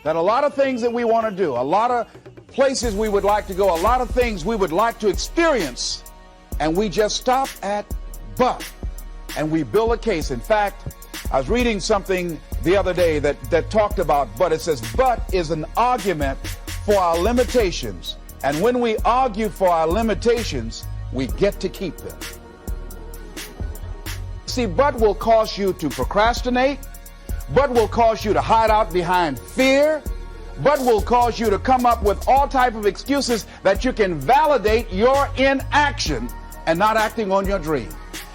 that a lot of things that we want to do, a lot of places we would like to go, a lot of things we would like to experience, and we just stop at but, and we build a case. In fact, I was reading something the other day that talked about but. It says but is an argument for our limitations, and when we argue for our limitations, we get to keep them. See, but will cause you to procrastinate, but will cause you to hide out behind fear, but will cause you to come up with all type of excuses that you can validate your inaction and not acting on your dream.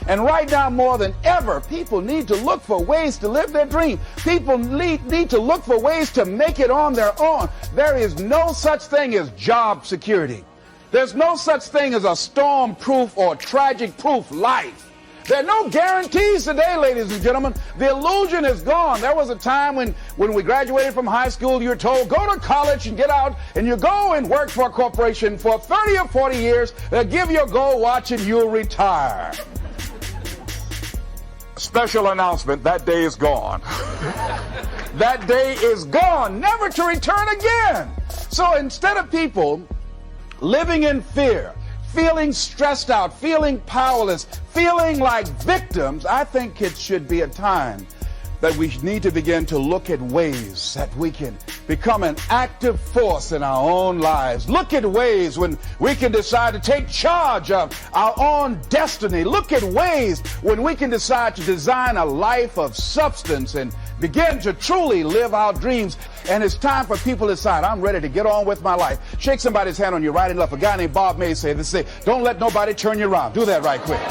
And right now, more than ever, people need to look for ways to live their dream. People need to look for ways to make it on their own. There is no such thing as job security. There's no such thing as a storm-proof or tragic-proof life. There are no guarantees today, ladies and gentlemen. The illusion is gone. There was a time when we graduated from high school, you were told, go to college and get out, and you go and work for a corporation for 30 or 40 years. They'll give you a gold watch and you'll retire. Special announcement, that day is gone. That day is gone, never to return again. So instead of people living in fear, feeling stressed out, feeling powerless, feeling like victims, I think it should be a time that we need to begin to look at ways that we can become an active force in our own lives. Look at ways when we can decide to take charge of our own destiny. Look at ways when we can decide to design a life of substance and begin to truly live our dreams. And it's time for people to decide, I'm ready to get on with my life. Shake somebody's hand on your right and left. A guy named Bob May say this, don't let nobody turn you around. Do that right quick.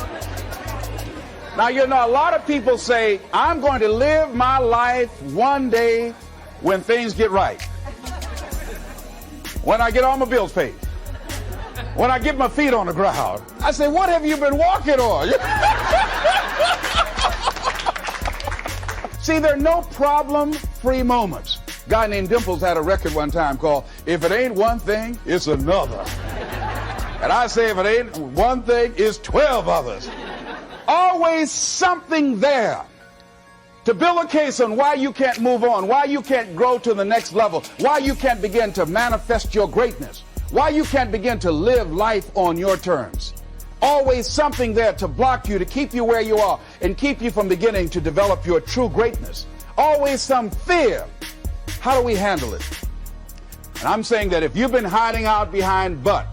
Now, you know, a lot of people say, I'm going to live my life one day when things get right. When I get all my bills paid. When I get my feet on the ground. I say, what have you been walking on? See, there are no problem-free moments. A guy named Dimples had a record one time called, If It Ain't One Thing, It's Another. And I say, if it ain't one thing, it's 12 others. Always something there to build a case on why you can't move on, why you can't grow to the next level, why you can't begin to manifest your greatness, why you can't begin to live life on your terms. Always something there to block you, to keep you where you are, and keep you from beginning to develop your true greatness. Always some fear. How do we handle it? And I'm saying that if you've been hiding out behind but,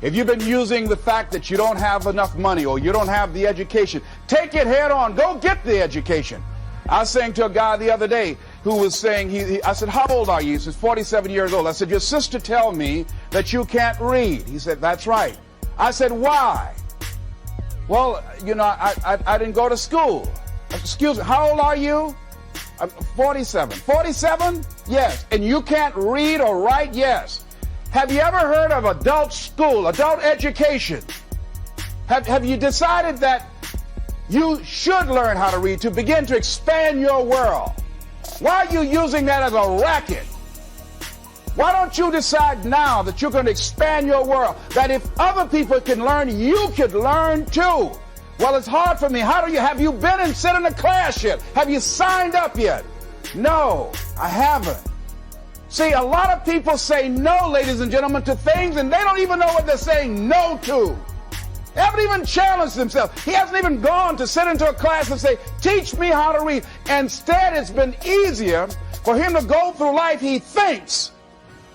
if you've been using the fact that you don't have enough money or you don't have the education, take it head on. Go get the education. I was saying to a guy the other day who was saying, I said, how old are you? He says, 47 years old. I said, your sister tell me that you can't read. He said, that's right. I said, why? Well, you know, I didn't go to school. Excuse me, how old are you? I'm 47. 47? Yes. And you can't read or write? Yes. Have you ever heard of adult school, adult education? Have you decided that you should learn how to read to begin to expand your world? Why are you using that as a racket? Why don't you decide now that you're going to expand your world, that if other people can learn, you could learn too? Well, it's hard for me. Have you been and sit in a class yet? Have you signed up yet? No, I haven't. See, a lot of people say no, ladies and gentlemen, to things, and they don't even know what they're saying no to. They haven't even challenged themselves. He hasn't even gone to sit into a class and say, teach me how to read. Instead, it's been easier for him to go through life, he thinks,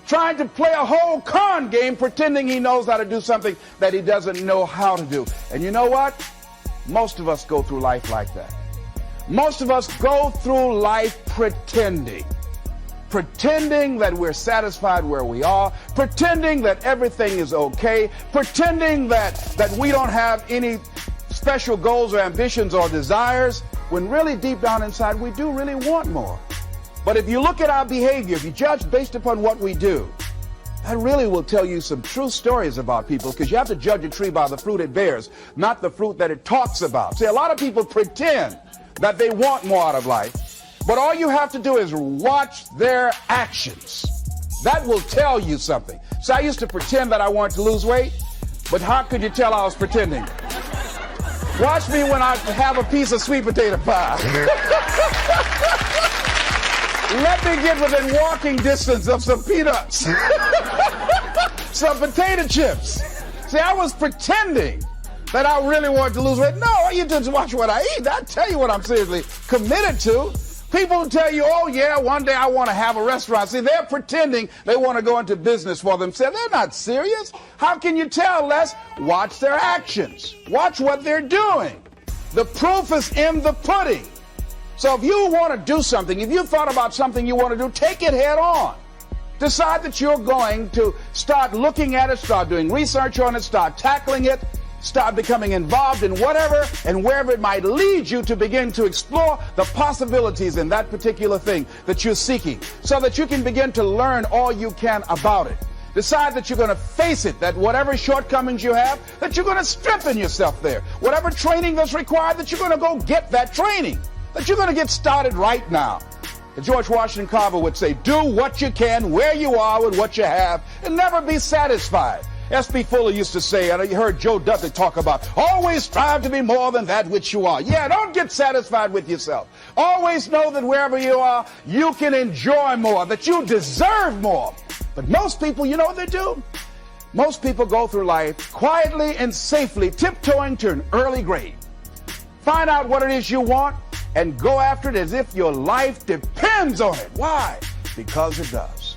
trying to play a whole con game, pretending he knows how to do something that he doesn't know how to do. And you know what? Most of us go through life like that. Most of us go through life pretending that we're satisfied where we are, pretending that everything is okay, pretending that we don't have any special goals or ambitions or desires, when really deep down inside we do really want more. But if you look at our behavior, if you judge based upon what we do, that really will tell you some true stories about people, because you have to judge a tree by the fruit it bears, not the fruit that it talks about. See, a lot of people pretend that they want more out of life, but all you have to do is watch their actions. That will tell you something. So I used to pretend that I wanted to lose weight, but how could you tell I was pretending? Watch me when I have a piece of sweet potato pie. Let me get within walking distance of some peanuts, some potato chips. See, I was pretending that I really wanted to lose weight. No, you just watch what I eat. I tell you what I'm seriously committed to. People who tell you, oh yeah, one day I want to have a restaurant. See, they're pretending they want to go into business for themselves. They're not serious. How can you tell, Les? Watch their actions. Watch what they're doing. The proof is in the pudding. So if you want to do something, if you thought about something you want to do, take it head on. Decide that you're going to start looking at it, start doing research on it, start tackling it, start becoming involved in whatever and wherever it might lead you to begin to explore the possibilities in that particular thing that you're seeking so that you can begin to learn all you can about it. Decide that you're going to face it, that whatever shortcomings you have, that you're going to strengthen yourself there. Whatever training that's required, that you're going to go get that training, that you're going to get started right now. George Washington Carver would say, do what you can, where you are with what you have, and never be satisfied. S.B. Fuller used to say, and you heard Joe Dudley talk about, always strive to be more than that which you are. Yeah, don't get satisfied with yourself. Always know that wherever you are, you can enjoy more, that you deserve more. But most people, you know what they do? Most people go through life quietly and safely, tiptoeing to an early grave. Find out what it is you want and go after it as if your life depends on it. Why? Because it does.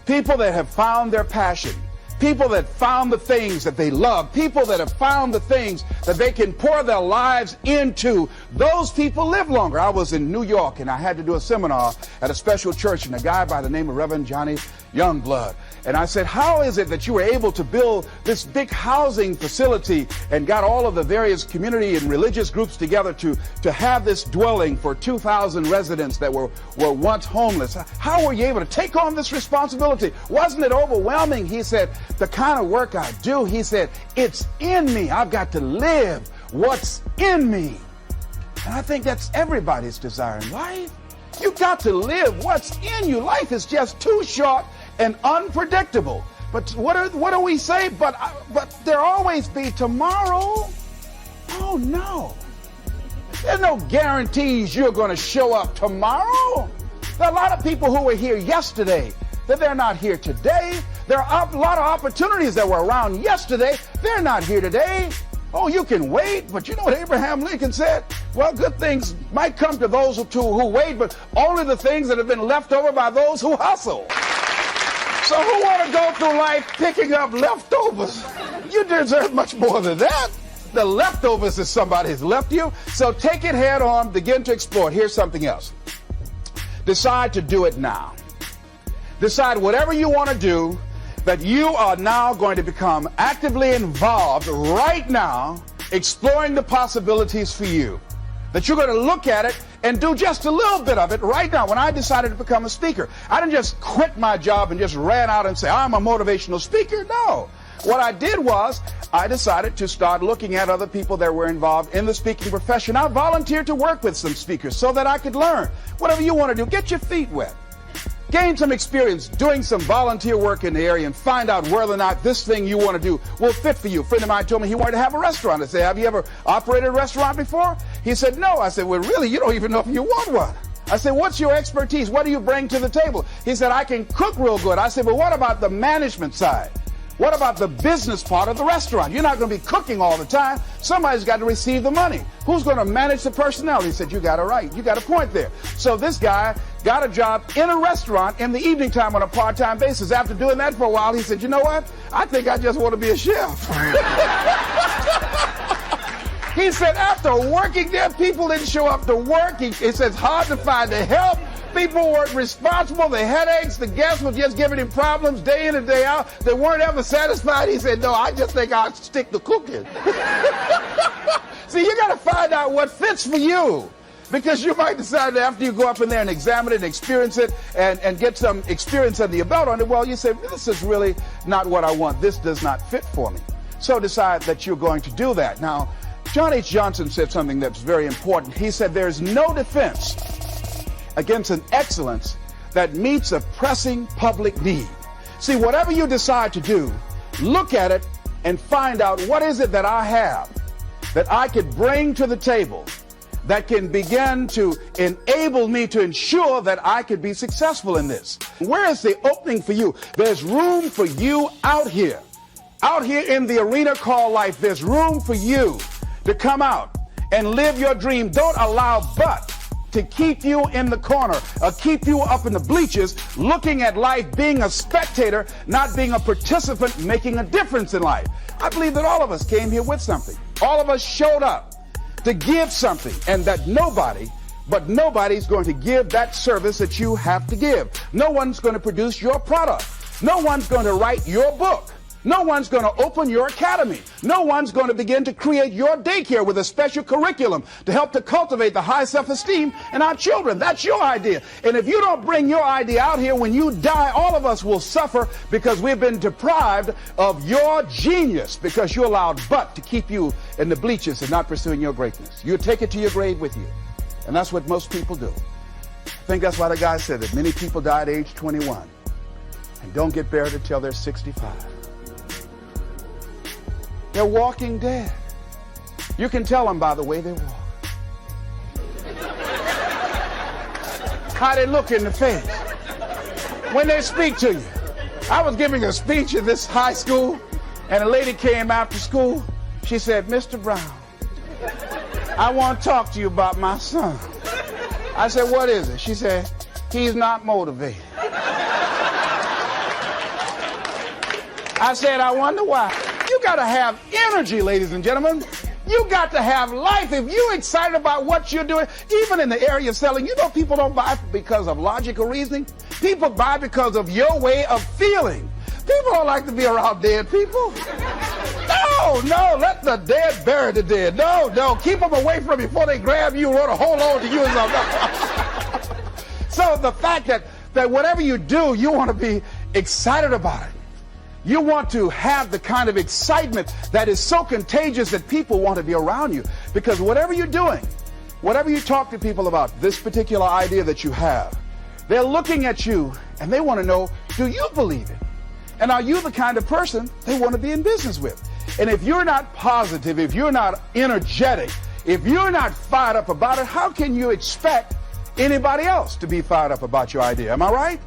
People that have found their passion, people that found the things that they love, people that have found the things that they can pour their lives into, those people live longer. I was in New York and I had to do a seminar at a special church, and a guy by the name of Reverend Johnny Youngblood. And I said, how is it that you were able to build this big housing facility and got all of the various community and religious groups together to have this dwelling for 2,000 residents that were once homeless? How were you able to take on this responsibility? Wasn't it overwhelming? He said, the kind of work I do, he said, it's in me. I've got to live what's in me. And I think that's everybody's desire in life. You've got to live what's in you. Life is just too short and unpredictable. But what do we say? But there always be tomorrow. Oh no. There's no guarantees you're going to show up tomorrow. There are a lot of people who were here yesterday that they're not here today. There are a lot of opportunities that were around yesterday. They're not here today. Oh, you can wait, but you know what Abraham Lincoln said? Well, good things might come to those who wait, but only the things that have been left over by those who hustle. So who want to go through life picking up leftovers? You deserve much more than that. The leftovers is somebody has left you. So take it head on, begin to explore. Here's something else. Decide to do it now. Decide whatever you want to do, that you are now going to become actively involved right now, exploring the possibilities for you. That you're going to look at it and do just a little bit of it right now. When I decided to become a speaker, I didn't just quit my job and just ran out and say, I'm a motivational speaker. No. What I did was I decided to start looking at other people that were involved in the speaking profession. I volunteered to work with some speakers so that I could learn. Whatever you want to do, get your feet wet. Gain some experience doing some volunteer work in the area and find out whether or not this thing you want to do will fit for you. A friend of mine told me he wanted to have a restaurant. I said, have you ever operated a restaurant before? He said, no. I said, well, really, you don't even know if you want one. I said, what's your expertise? What do you bring to the table? He said, I can cook real good. I said, well, what about the management side? What about the business part of the restaurant? You're not going to be cooking all the time. Somebody's got to receive the money. Who's going to manage the personnel? He said, you got it right. You got a point there. So this guy got a job in a restaurant in the evening time on a part-time basis. After doing that for a while, he said, you know what? I think I just want to be a chef. He said, after working there, people didn't show up to work. He said, it's hard to find the help. People weren't responsible. The headaches, the guests were just giving him problems day in and day out. They weren't ever satisfied. He said, no, I just think I'll stick to cooking. See, you got to find out what fits for you. Because you might decide that after you go up in there and examine it and experience it and get some experience under your belt on it, well, you say, this is really not what I want. This does not fit for me. So decide that you're going to do that. Now, John H. Johnson said something that's very important. He said, there's no defense against an excellence that meets a pressing public need. See, whatever you decide to do, look at it and find out what is it that I have that I could bring to the table that can begin to enable me to ensure that I could be successful in this. Where is the opening for you? There's room for you out here in the arena called life. There's room for you to come out and live your dream. Don't allow but to keep you in the corner or keep you up in the bleachers looking at life, being a spectator, not being a participant, making a difference in life. I believe that all of us came here with something. All of us showed up to give something, and that nobody's going to give that service that you have to give. No one's going to produce your product. No one's going to write your book. No one's going to open your academy. No one's going to begin to create your daycare with a special curriculum to help to cultivate the high self-esteem in our children. That's your idea. And if you don't bring your idea out here, when you die, all of us will suffer because we've been deprived of your genius because you allowed but to keep you in the bleachers and not pursuing your greatness. You take it to your grave with you. And that's what most people do. I think that's why the guy said that many people die at age 21 and don't get buried until they're 65. They're walking dead. You can tell them by the way they walk. How they look in the face. When they speak to you. I was giving a speech in this high school, and a lady came after school. She said, "Mr. Brown, I want to talk to you about my son." I said, "What is it?" She said, "He's not motivated." I said, "I wonder why." You got to have energy, ladies and gentlemen. You got to have life. If you're excited about what you're doing, even in the area of selling, you know people don't buy because of logical reasoning. People buy because of your way of feeling. People don't like to be around dead people. No, let the dead bury the dead. No, keep them away from you before they grab you and want to hold on to you and something. So the fact that whatever you do, you want to be excited about it. You want to have the kind of excitement that is so contagious that people want to be around you. Because whatever you're doing, whatever you talk to people about, this particular idea that you have, they're looking at you and they want to know, do you believe it? And are you the kind of person they want to be in business with? And if you're not positive, if you're not energetic, if you're not fired up about it, how can you expect anybody else to be fired up about your idea? Am I right?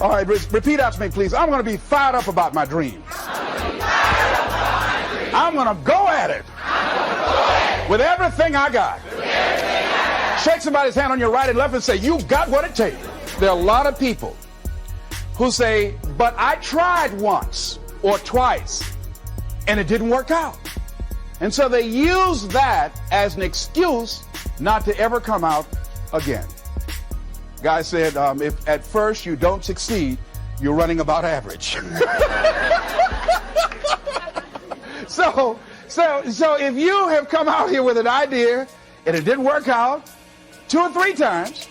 All right, repeat after me, please. I'm going to be fired up about my dreams. I'm going to go at it with everything I got. Shake somebody's hand on your right and left and say, "You got what it takes." There are a lot of people who say, "But I tried once or twice and it didn't work out." And so they use that as an excuse not to ever come out again. Guy said, if at first you don't succeed, you're running about average. So if you have come out here with an idea and it didn't work out 2 or 3 times,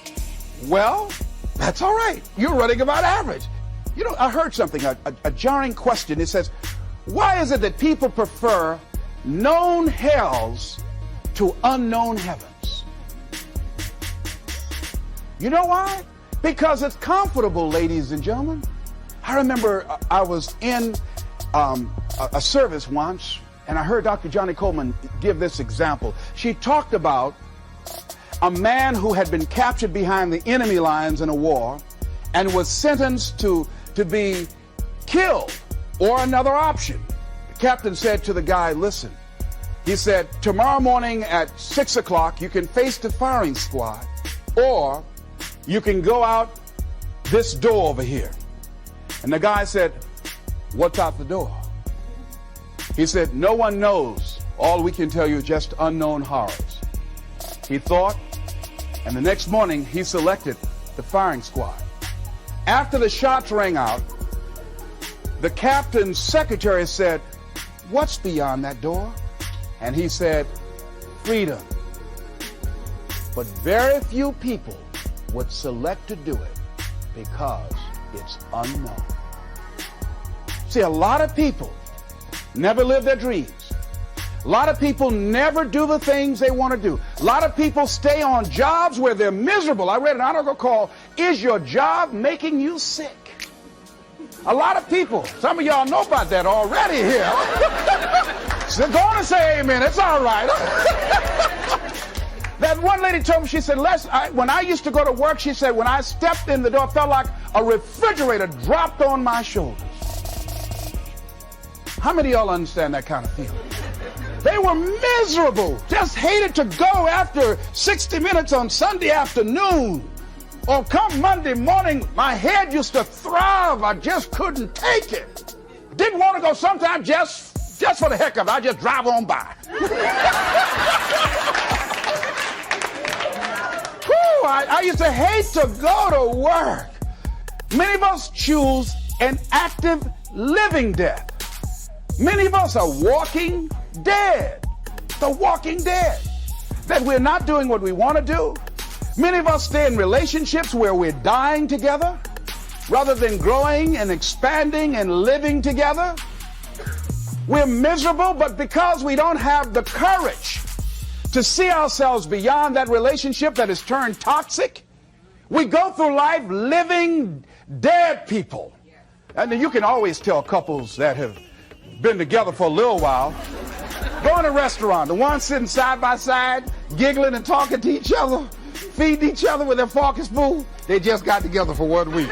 well, that's all right. You're running about average. You know, I heard something, a jarring question. It says, why is it that people prefer known hells to unknown heavens? You know why? Because it's comfortable, ladies and gentlemen. I remember I was in a service once, and I heard Dr. Johnny Coleman give this example. She talked about a man who had been captured behind the enemy lines in a war and was sentenced to be killed or another option. The captain said to the guy, "Listen," he said, "tomorrow morning at 6 o'clock, you can face the firing squad, or you can go out this door over here." And the guy said, "What's out the door?" He said, "No one knows. All we can tell you is just unknown horrors." He thought, and the next morning he selected the firing squad. After the shots rang out, the captain's secretary said, "What's beyond that door?" And he said, "Freedom." But very few people would select to do it because it's unknown. See, a lot of people never live their dreams. A lot of people never do the things they want to do. A lot of people stay on jobs where they're miserable. I read an article called, "Is Your Job Making You Sick?" A lot of people, some of y'all know about that already here. So go on and say amen. It's all right. That one lady told me, she said, when I used to go to work, she said, when I stepped in the door, it felt like a refrigerator dropped on my shoulders. How many of y'all understand that kind of feeling? They were miserable, just hated to go after 60 minutes on Sunday afternoon. Or come Monday morning, my head used to throb. I just couldn't take it. Didn't want to go sometimes just for the heck of it. I just drive on by. I used to hate to go to work. Many of us choose an active living death. Many of us are walking dead. The walking dead. That we're not doing what we want to do. Many of us stay in relationships where we're dying together rather than growing and expanding and living together. We're miserable, but because we don't have the courage to see ourselves beyond that relationship that has turned toxic, we go through life living dead people. And you can always tell couples that have been together for a little while. Go in a restaurant, the ones sitting side by side, giggling and talking to each other, feeding each other with their fork and spoon, they just got together for 1 week.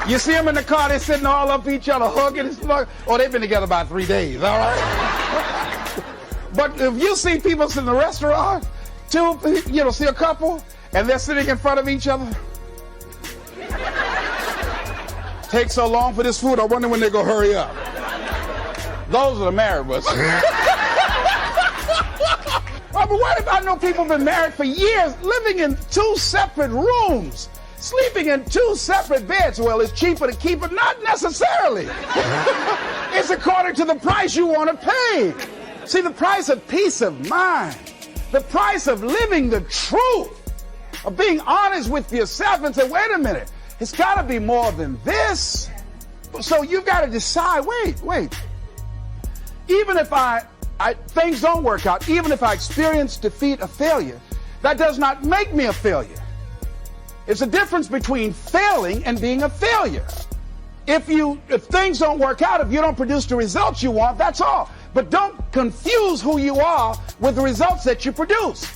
You see them in the car, they're sitting all up each other, hugging and slugging. Oh, they've been together about 3 days, all right? But if you see people in the restaurant, see a couple, and they're sitting in front of each other. Takes so long for this food, I wonder when they're going to hurry up. Those are the married ones. Oh, but what if I know people have been married for years, living in 2 separate rooms, sleeping in 2 separate beds? Well, it's cheaper to keep it. Not necessarily. It's according to the price you want to pay. See, the price of peace of mind, the price of living the truth, of being honest with yourself and say, wait a minute, it's got to be more than this. So you've got to decide, wait. Even if things don't work out, even if I experience defeat or failure, that does not make me a failure. It's a difference between failing and being a failure. If things don't work out, if you don't produce the results you want, that's all. But don't confuse who you are with the results that you produce.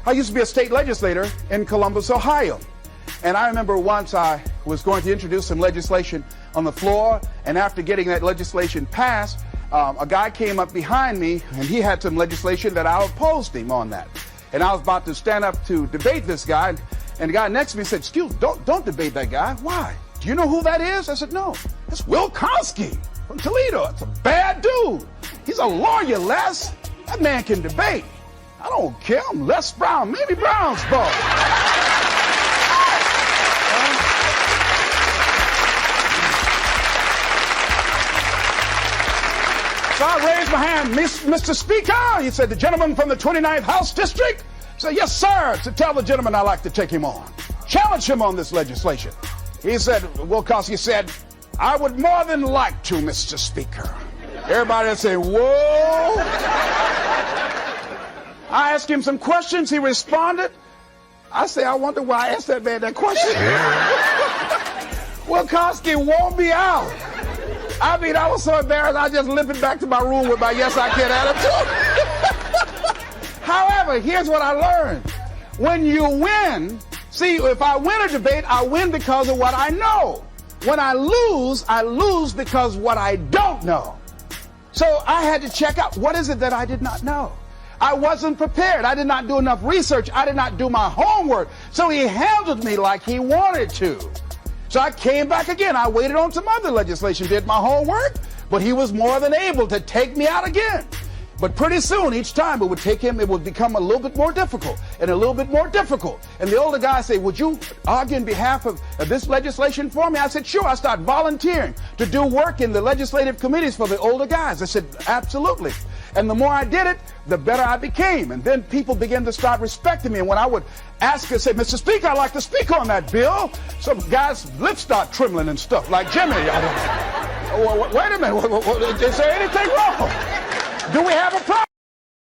I used to be a state legislator in Columbus, Ohio. And I remember once I was going to introduce some legislation on the floor, and after getting that legislation passed, a guy came up behind me, and he had some legislation that I opposed him on that. And I was about to stand up to debate this guy, and the guy next to me said, excuse me, don't debate that guy. Why? Do you know who that is? I said, no. It's Will Konsky from Toledo. It's a bad dude. He's a lawyer, Les. That man can debate. I don't care. I'm Les Brown, maybe Brown's boy. So I raised my hand, Mr. Speaker. He said, the gentleman from the 29th House District? I said, yes, sir. To tell the gentleman I'd like to take him on. Challenge him on this legislation. He said, Will Konsky said, I would more than like to, Mr. Speaker. Everybody would say, whoa. I asked him some questions. He responded. I say, I wonder why I asked that man that question. Will Konsky won't be out. I mean, I was so embarrassed, I just limped back to my room with my yes, I can attitude. However, here's what I learned. When you win, see, if I win a debate, I win because of what I know. When I lose because what I don't know. So I had to check out, what is it that I did not know? I wasn't prepared. I did not do enough research. I did not do my homework. So he handled me like he wanted to. So I came back again. I waited on some other legislation, did my homework, but he was more than able to take me out again. But pretty soon, each time it would become a little bit more difficult and a little bit more difficult. And the older guy said, would you argue in behalf of this legislation for me? I said, sure. I started volunteering to do work in the legislative committees for the older guys. I said, absolutely. And the more I did it, the better I became. And then people began to start respecting me. And when I would ask and say, Mr. Speaker, I'd like to speak on that bill, some guys' lips start trembling and stuff, like Jimmy. Wait a minute, is there anything wrong? Do we have a problem?